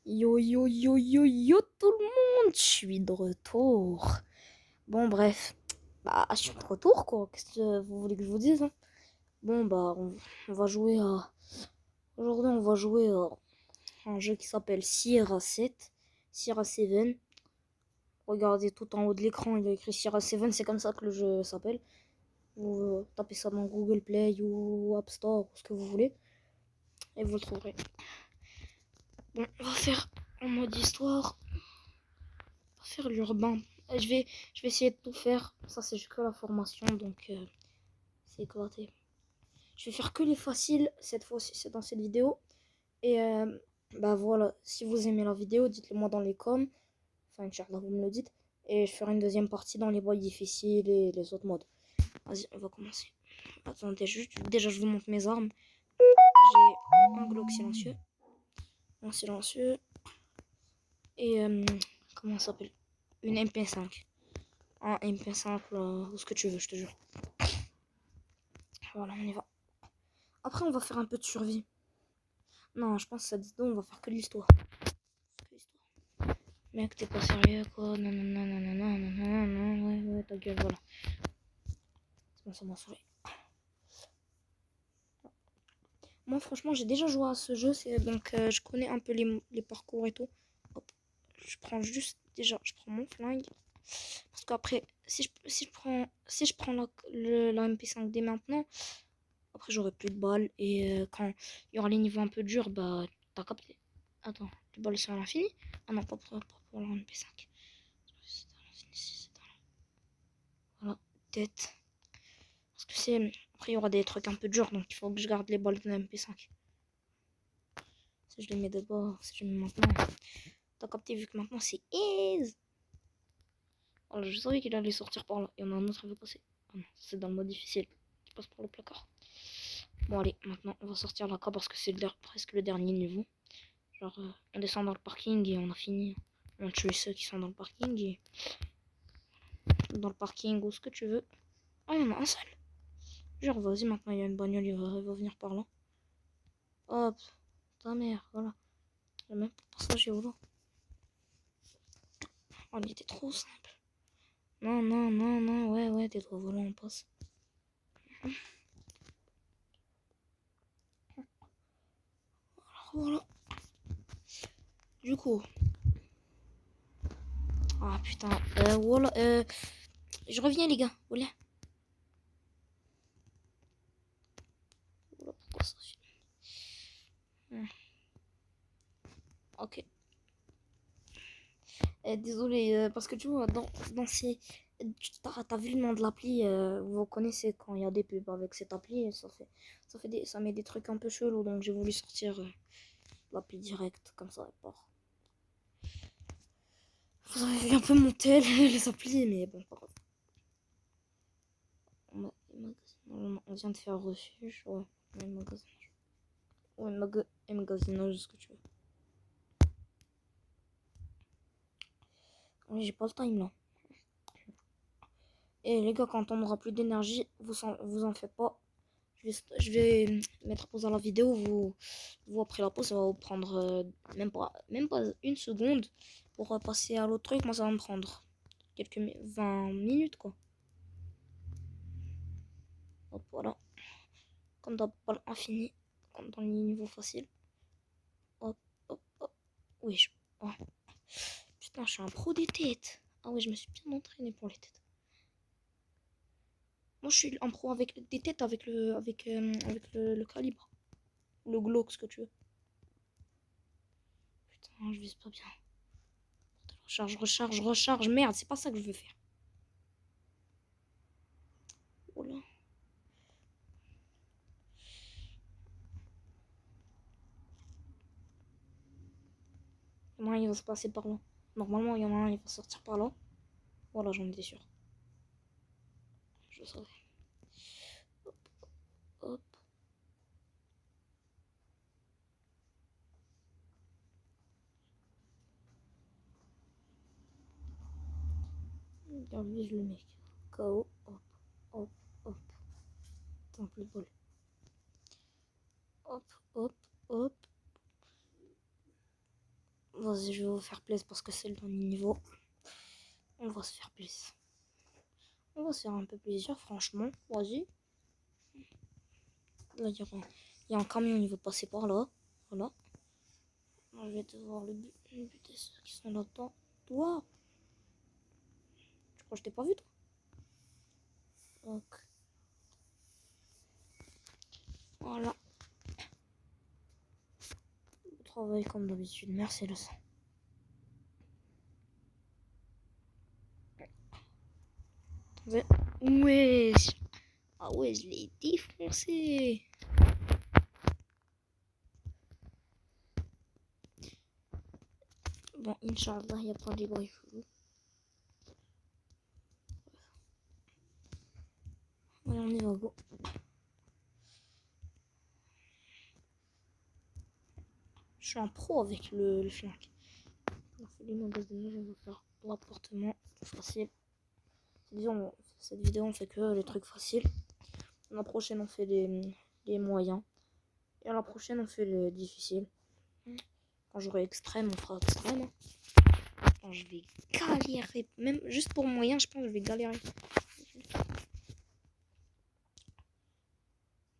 Yo yo yo yo yo tout le monde, je suis de retour. Bon bref, je suis de retour quoi, qu'est-ce que vous voulez que je vous dise hein. Bon on va jouer à... Aujourd'hui on va jouer à un jeu qui s'appelle Sierra 7, Sierra 7. Regardez tout en haut de l'écran, il y a écrit Sierra 7, c'est comme ça que le jeu s'appelle. Vous tapez ça dans Google Play ou App Store, ou ce que vous voulez, et vous le trouverez. Bon, on va faire en mode histoire. Faire l'urbain. Je vais essayer de tout faire. Ça, c'est juste que la formation, donc c'est éclaté. Je vais faire que les faciles cette fois-ci, c'est dans cette vidéo. Et voilà, si vous aimez la vidéo, dites-le moi dans les coms. Enfin, Inch'Allah, vous me le dites. Et je ferai une deuxième partie dans les modes difficiles et les autres modes. Vas-y, on va commencer. Attendez, déjà, je vous montre mes armes. J'ai un Glock silencieux. Un silencieux. Et comment ça s'appelle? Une MP5. Un MP5 ou ce que tu veux, je te jure. Voilà, on y va. Après, on va faire un peu de survie. Non, je pense que ça dit on va faire que de l'histoire. Mec, t'es pas sérieux, quoi. Non, non, non, non, non, non, non, non, non, ouais, ta gueule, voilà. C'est bon, ça m'a saoulé. Moi, franchement, j'ai déjà joué à ce jeu, donc je connais un peu les parcours et tout. Hop. Je prends juste, déjà, je prends mon flingue. Parce qu'après, si je prends la MP5 dès maintenant, après j'aurai plus de balles. Et quand il y aura les niveaux un peu durs, t'as capté. Attends, les balles sont à l'infini? Ah non, pas pour la MP5. Voilà, tête. Parce que c'est... Après il y aura des trucs un peu durs, donc il faut que je garde les balles de la MP5. Si je les mets d'abord, si je les mets maintenant. T'as capté, vu que maintenant c'est easy. Voilà, je savais qu'il allait sortir par là. Il y en a un autre qui va passer. Ah non, c'est dans le mode difficile. Qui passe par le placard. Bon allez, maintenant on va sortir là-bas parce que c'est presque le dernier niveau. Genre on descend dans le parking et on a fini. On tue ceux qui sont dans le parking et... Dans le parking ou ce que tu veux. Ah, il y en a un seul. Genre vas-y, maintenant il y a une bagnole, il va venir par là. Hop, ta mère, voilà. Il n'y a même pas passager au là. Oh, il était trop simple. Non, non, non, non, ouais, t'es trop volant, on passe. Voilà. Du coup. Ah putain. Voilà. Je reviens les gars. Voilà. Voilà pourquoi ça fait. Ok. Désolé, parce que tu vois, dans ces... T'as vu le nom de l'appli, vous connaissez quand il y a des pubs avec cette appli, ça met des trucs un peu chelous, donc j'ai voulu sortir l'appli direct, comme ça, elle part. Vous avez vu un peu mon tel, les applis, mais bon, pas grave. On vient de faire refuge, ouais, magasinage. Ouais, magasinage, ce que tu veux. Oui, j'ai pas le time là. Et les gars, quand on aura plus d'énergie, vous en faites pas. Je vais mettre pause à la vidéo. Vous après la pause, ça va vous prendre même pas une seconde pour passer à l'autre truc. Moi, ça va me prendre 20 minutes quoi. Hop, voilà. Comme dans pas infini, comme dans les niveaux faciles. Hop, hop, hop. Oui, oh. Putain, je suis un pro des têtes. Ah oui, je me suis bien entraîné pour les têtes. Moi, je suis un pro avec des têtes avec le calibre. Le Glock, ce que tu veux. Putain, je vise pas bien. Recharge. Merde, c'est pas ça que je veux faire. Oh là. Il y en a un, il va se passer par là. Normalement, il y en a un, il va sortir par là. Voilà, j'en étais sûr. Je le savais. Hop, hop. Bien vise le mec. KO. Hop, hop, hop. Attends, plus de bol. Hop, hop, hop. Vas-y, je vais vous faire plaisir parce que c'est le dernier niveau. On va se faire plaisir. On va se faire un peu plaisir, franchement. Vas-y. Là, il y a un camion, il veut passer par là. Voilà. Je vais devoir le buter ceux qui sont là-dedans. Toi, tu crois que je t'ai pas vu, toi? Donc, voilà. On travaille comme d'habitude. Merci, le sang. Ouais. Ah ouais, je l'ai défoncé. Bon, Inch'Allah, il n'y a pas des bruits chelous. Allez, on y va, go. Je suis un pro avec le flingue. On a fait les magasins, je vais faire l'appartement facile. Disons, cette vidéo, on fait que les trucs faciles. La prochaine, on fait les moyens. Et à la prochaine, on fait les difficiles. Quand j'aurai extrême, on fera extrême. Quand je vais galérer, même juste pour moyen, je pense que je vais galérer.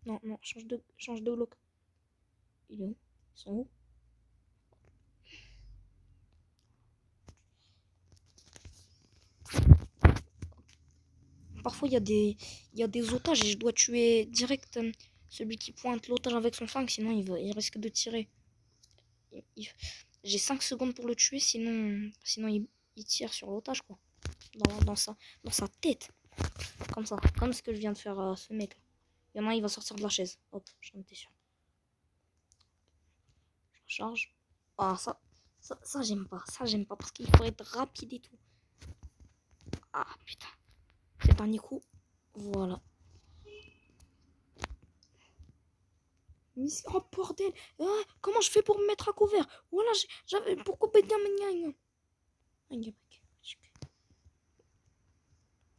Non, non, change de bloc. Il est où? Ils sont où? Parfois, il y a des otages et je dois tuer direct celui qui pointe l'otage avec son flingue, sinon il risque de tirer. J'ai 5 secondes pour le tuer, sinon il tire sur l'otage, quoi. Dans sa tête. Comme ça, comme ce que je viens de faire à ce mec. Il y en a un, il va sortir de la chaise. Hop, j'en étais sûr. Je recharge. Ah, ça j'aime pas. Ça, j'aime pas parce qu'il faut être rapide et tout. Ah, putain. C'est le dernier coup. Voilà. Mais oh bordel. Ah, comment je fais pour me mettre à couvert? Voilà, j'avais pour couper de gamin.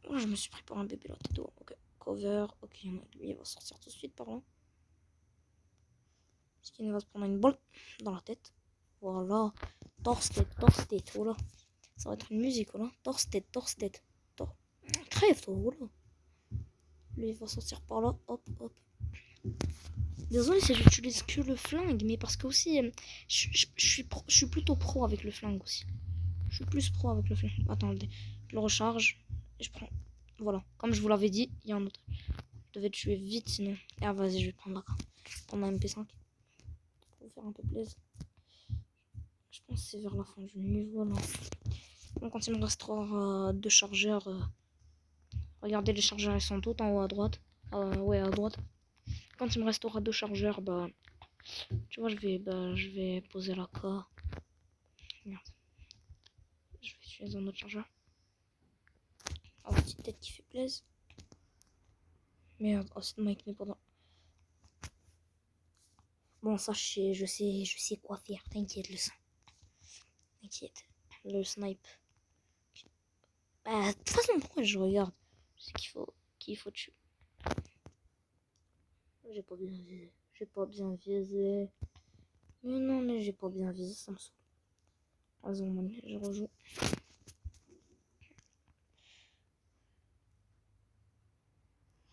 Oh, je me suis pris pour un bébé là, tête. Ok, cover. Ok, lui, il va sortir tout de suite par là. Parce qu'il va se prendre une balle dans la tête. Voilà. Torse-tête. Voilà. Ça va être une musique, voilà. Torse-tête. Crève, toi, voilà. Lui, il va sortir par là. Hop. Désolé si j'utilise que le flingue, mais parce que aussi, je suis plutôt pro avec le flingue aussi. Je suis plus pro avec le flingue. Attendez, je le recharge et je prends. Voilà, comme je vous l'avais dit, il y a un autre. Je devais tuer vite sinon. Ah, vas-y, je vais prendre la MP5 pour vous faire un peu plaisir. Je pense que c'est vers la fin du niveau là. Donc, quand il me restera 2 chargeurs, regardez, les chargeurs ils sont tout en haut à droite. Ouais, à droite. Quand il me restera 2 chargeurs, bah, tu vois, je vais poser la K. Merde. Je vais utiliser un autre chargeur. Oh, petite tête qui fait plaisir. Merde, oh, c'est Mike, mais pendant. Bon, ça, je sais quoi faire. T'inquiète, le sang. T'inquiète. Le snipe. Bah, de toute façon, pourquoi je regarde? Je sais qu'il faut tuer. J'ai pas bien visé. Mais non, mais j'ai pas bien visé, ça me saoule. Vas-y, je rejoue.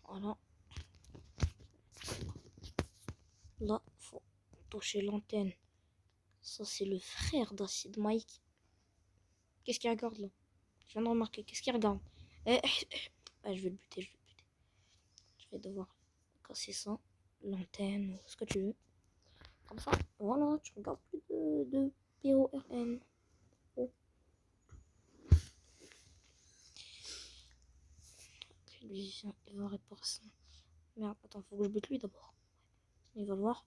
Voilà. Là, faut toucher l'antenne. Ça, c'est le frère d'Acid Mike. Qu'est-ce qu'il regarde là? Je viens de remarquer. Qu'est-ce qu'il regarde? Je vais le buter. Je vais devoir casser ça. L'antenne, ce que tu veux. Comme ça. Voilà, tu regardes plus de PORN. Oh. Ok, lui, il va réparer ça. Merde, attends, faut que je bute lui d'abord. Il va le voir.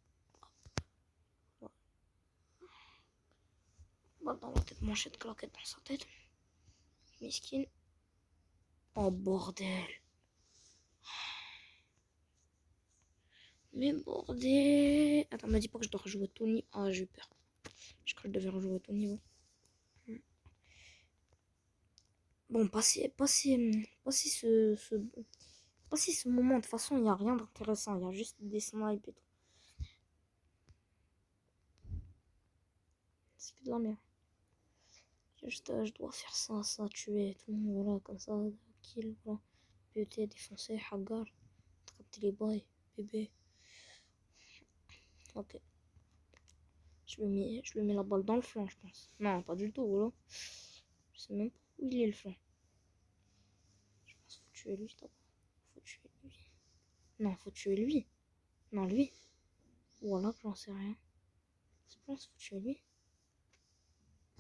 Balle dans la tête, manchette, claquette dans sa tête. Miskin. Oh bordel. Mais bordel. Attends, me dis pas que je dois rejouer tout niveau. Ah, j'ai eu peur. Je crois que je devais rejouer tout niveau. Bon, passer ce moment. De toute façon, il n'y a rien d'intéressant. Il y a juste des snipes et tout. C'est que de la merde. Juste, je dois faire ça, tuer tout le monde, voilà, comme ça, kill, voilà. Buter, défoncer, hagar, attraper les boys, bébé. Ok. Je lui mets la balle dans le flanc, je pense. Non, pas du tout, voilà. Je sais même pas où il est le flanc. Je pense qu'il faut tuer lui d'abord. Faut tuer lui. Non, faut tuer lui. Non, lui. Voilà, j'en sais rien. Je pense qu'il faut tuer lui.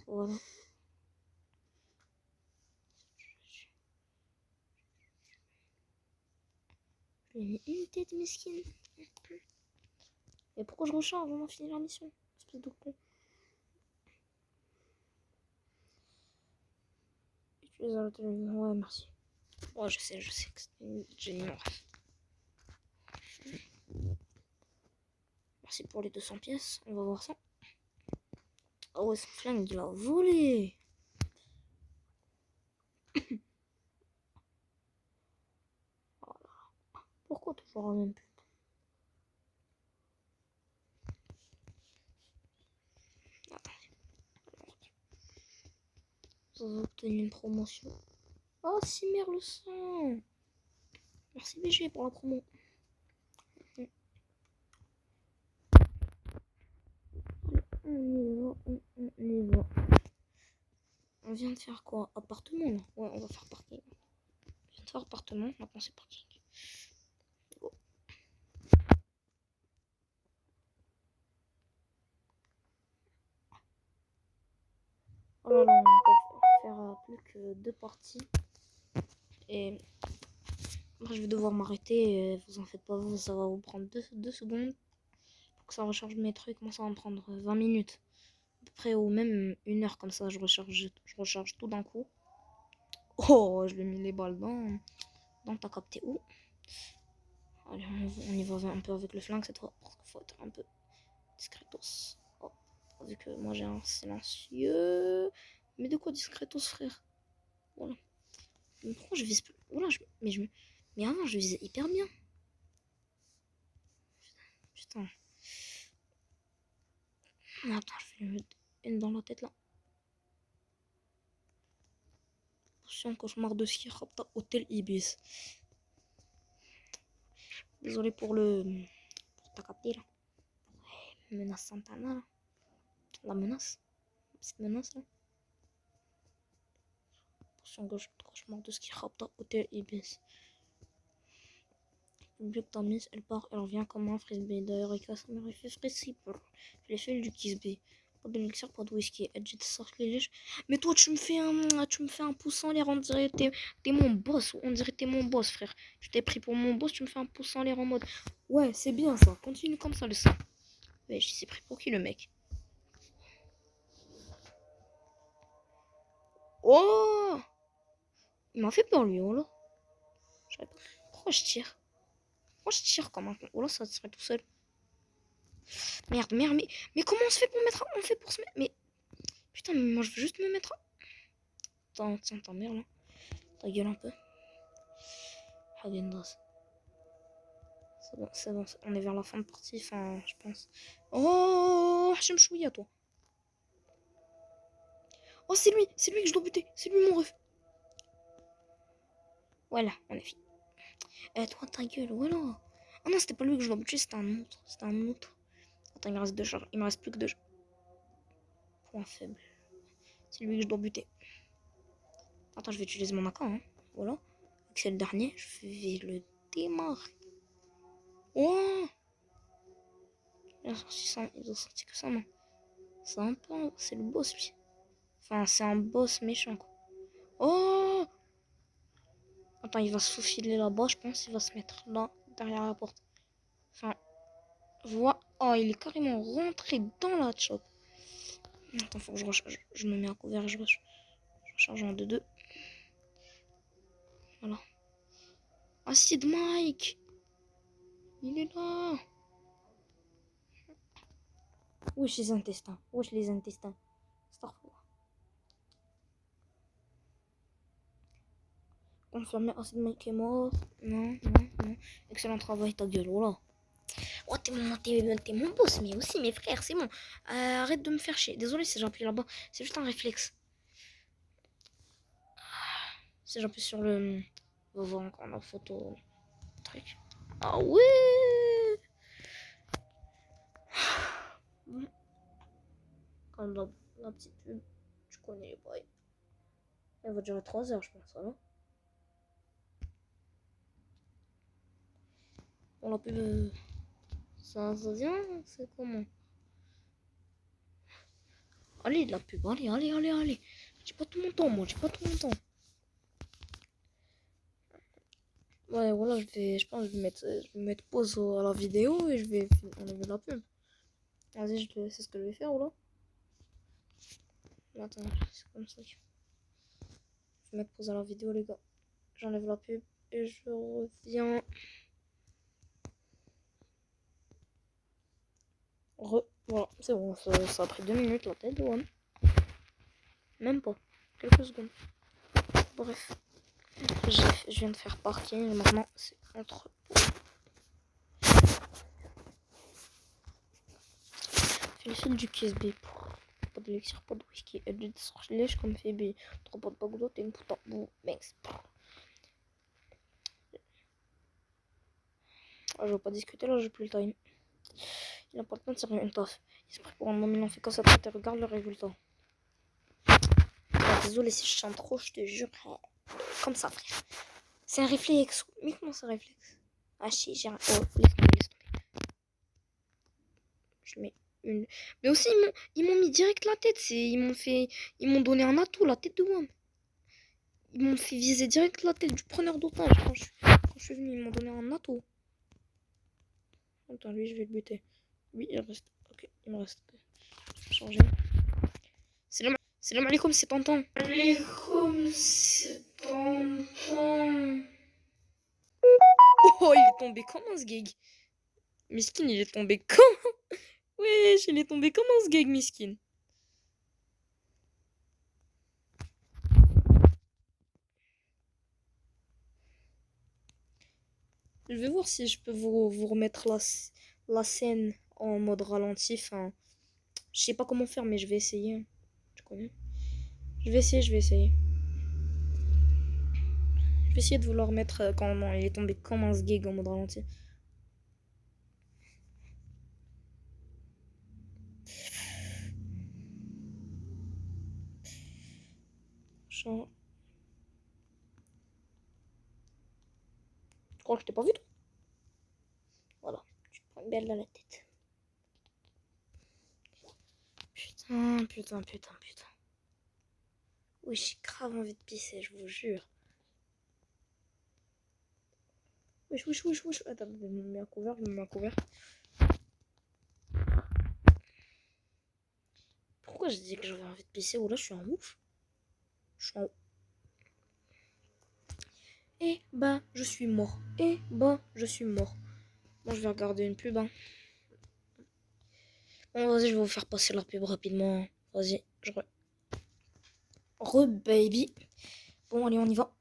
Voilà. Je lui ai mis une tête mesquine. Et pourquoi je recharge? On a fini la mission. Espèce de con. Utilise la télévision. Ouais, merci. Ouais, je sais que c'est une génie. Merci pour les 200 pièces. On va voir ça. Oh ouais, son flingue, il a volé. Voilà. Pourquoi toujours la même pute? Attendez. Vous avez obtenu une promotion. Oh, si merde le sang. Merci BG pour la promo. On y va. On vient de faire quoi? Appartement là? Ouais, on va faire parking. On vient de faire appartement, maintenant c'est parking. Go. Oh là là, on peut faire plus que 2 parties. Et moi je vais devoir m'arrêter. Vous en faites pas, vous, ça va vous prendre 2 secondes. Pour que ça recharge mes trucs, moi ça va me prendre 20 minutes. À peu près, ou même 1 heure comme ça, je recharge tout d'un coup. Oh, je lui ai mis les balles dans t'as capté où? Allez, on y va un peu avec le flingue cette fois, parce qu'il faut être un peu discretos. Oh, vu que moi j'ai un silencieux. Mais de quoi discretos, frère? Voilà. Mais pourquoi je vise plus? Voilà, mais avant je visais hyper bien. Putain. Attends, je vais lui mettre une dans la tête là. Attention, cauchemar de ski, rapta, hôtel Ibis. Désolé pour ta capté là. Ouais, menace Santana là. La menace. Petite menace là. Attention, cauchemar de ski, rapta, hôtel Ibis. Le but que t'as mise, elle part, elle revient comme un frisbee. D'ailleurs, il casse un fait frisbee pour les fils du kisbé. Pas d'élixir, pas de whisky. Elle dit les lèches. Mais toi, tu me fais un pouce en l'air. On dirait t'es mon boss. On dirait t'es mon boss, frère. Je t'ai pris pour mon boss. Tu me fais un pouce en l'air en mode. Ouais, c'est bien ça. Continue comme ça, le sang. Ouais, je sais pris pour qui le mec? Oh! Il m'a fait peur lui, oh là. Je sais pas. Pourquoi je tire? Pourquoi je tire comme un con? Oh là, ça serait tout seul. Merde, mais comment on se fait pour mettre un... On fait pour se mettre... Mais... Putain, mais moi je veux juste me mettre un... Attends, tiens, ta mère là. Ta gueule un peu. Hagendas. C'est bon, on est vers la fin de partie, enfin, je pense. Oh, Hachem Chouïa, toi. Oh, c'est lui que je dois buter. C'est lui mon ref. Voilà, on est fini. Toi, ta gueule, voilà. Ah non, c'était pas lui que je dois buter, c'était un autre. C'était un autre. Attends, il me reste 2 charges. Il me reste plus que 2. Point faible. C'est lui que je dois buter. Attends, je vais utiliser mon AK, hein. Voilà. C'est le dernier. Je vais le démarrer. Oh! Il a sorti que ça, non? C'est un peu... C'est le boss, lui. Enfin, c'est un boss méchant, quoi. Oh! Attends, il va se faufiler là-bas, je pense. Il va se mettre là, derrière la porte. Enfin, voilà. Oh, il est carrément rentré dans la shop. Attends, faut que je recharge. Je me mets à couvert et je recharge en 2-2. Voilà. Acid Mike! Il est là! Wesh les intestins. Wesh les intestins. Starfall. Confirmé, Acid Mike est mort. Non. Excellent travail, ta gueule, voilà. Oh, t'es mon boss, mais aussi mes frères, c'est bon. Arrête de me faire chier. Désolé si j'ai appuyé là-bas. C'est juste un réflexe. Si j'appuie sur le... On va voir encore la photo. Truc. Ah ouais. Bon. Comme la petite pub. Tu connais les bails. Elle va durer 3 heures, je pense, ça va. Bon, la pub... ça vient, c'est comment? Allez, de la pub, allez. J'ai pas tout mon temps, moi, j'ai pas tout mon temps. Ouais, voilà, je pense que je vais mettre pause à la vidéo et je vais enlever la pub. Vas-y, c'est ce que je vais faire, là. Attends, c'est comme ça. Je vais mettre pause à la vidéo, les gars. J'enlève la pub et je reviens. Voilà, c'est bon, ça a pris 2 minutes la tête de One. Même pas, quelques secondes. Bref, je viens de faire parking et maintenant c'est entre. Fais le fil du KSB pour pas de l'élixir, pas de whisky et de lèche comme Phoebe. 3 pots de bagdot et une putain de mix. Ah, je veux pas discuter là, j'ai plus le time. Il a pas le temps de servir une taf. Il se prend pour un moment, il en fait qu'à sa tête et regarde le résultat. Ah, désolé si je chante trop, je te jure. Comme ça, frère. C'est un réflexe. Mais comment c'est un réflexe? Ah, si, j'ai un. Oh, laisse tomber. Je mets une. Mais aussi, ils m'ont mis direct la tête. Ils m'ont donné un atout, la tête de Wam. Ils m'ont fait viser direct la tête du preneur d'otage. Quand je suis venu, ils m'ont donné un atout. Attends, lui, je vais le buter. Lui, il reste. Ok, il me reste. Je vais changer. Salam alaikum, c'est tonton. Alaikum, c'est tonton. Oh, il est tombé comment ce gag? Miskin, il est tombé comment? Wesh, il est tombé comment ce gag, Miskin? Je vais voir si je peux vous remettre la scène en mode ralenti. Enfin, je sais pas comment faire, mais je vais essayer. Tu connais? Je vais essayer. Je vais essayer de vous le remettre quand il est tombé comme un sgeg en mode ralenti. Je crois que je t'ai pas vu, toi. Voilà, tu te prends une balle dans la tête. Putain. Oui, j'ai grave envie de pisser, je vous jure. Wesh. Attends, je me mets à couvert. Pourquoi j'ai dit que j'avais envie de pisser? Oh là, je suis en ouf. Eh ben, je suis mort. Bon, je vais regarder une pub. Hein. Bon, vas-y, je vais vous faire passer la pub rapidement. Vas-y, baby. Bon, allez, on y va.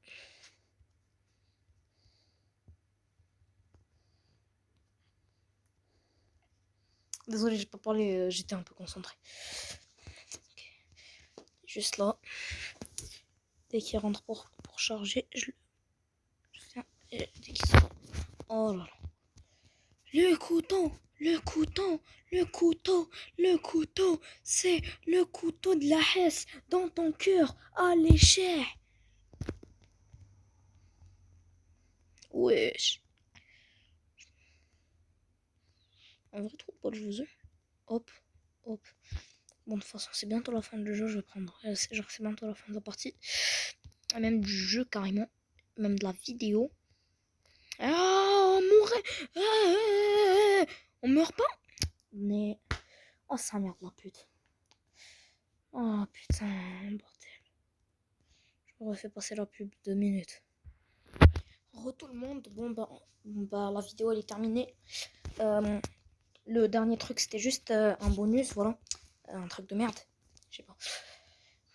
Désolé, j'ai pas parlé, j'étais un peu concentré. Okay. Juste là. Dès qu'il rentre pour charger, je viens. Et dès qu'il sort. Oh là là. Le couteau, c'est le couteau de la Hesse dans ton cœur. Allez, cher. Wesh. En vrai, trop pas de jeu. Hop. Bon, de toute façon, c'est bientôt la fin du jeu, je vais prendre. C'est bientôt la fin de la partie. Même du jeu, carrément. Même de la vidéo. Ah, mon rêve. On meurt pas? Mais. Oh, ça merde, la pute. Oh, putain, bordel. Je me refais passer la pub 2 minutes. Tout le monde. Bon, bah, la vidéo, elle est terminée. Le dernier truc, c'était juste un bonus, voilà. Un truc de merde. Je sais pas.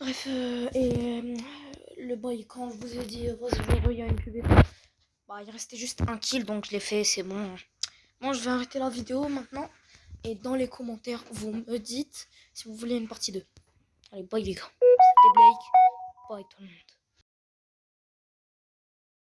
Bref, le boy, quand je vous ai dit, vas-y, il y a une pub. Bah, il restait juste un kill, donc je l'ai fait, c'est bon. Bon, je vais arrêter la vidéo maintenant. Et dans les commentaires, vous me dites si vous voulez une partie 2. Allez, bye les gars. C'était Blake. Bye tout le monde.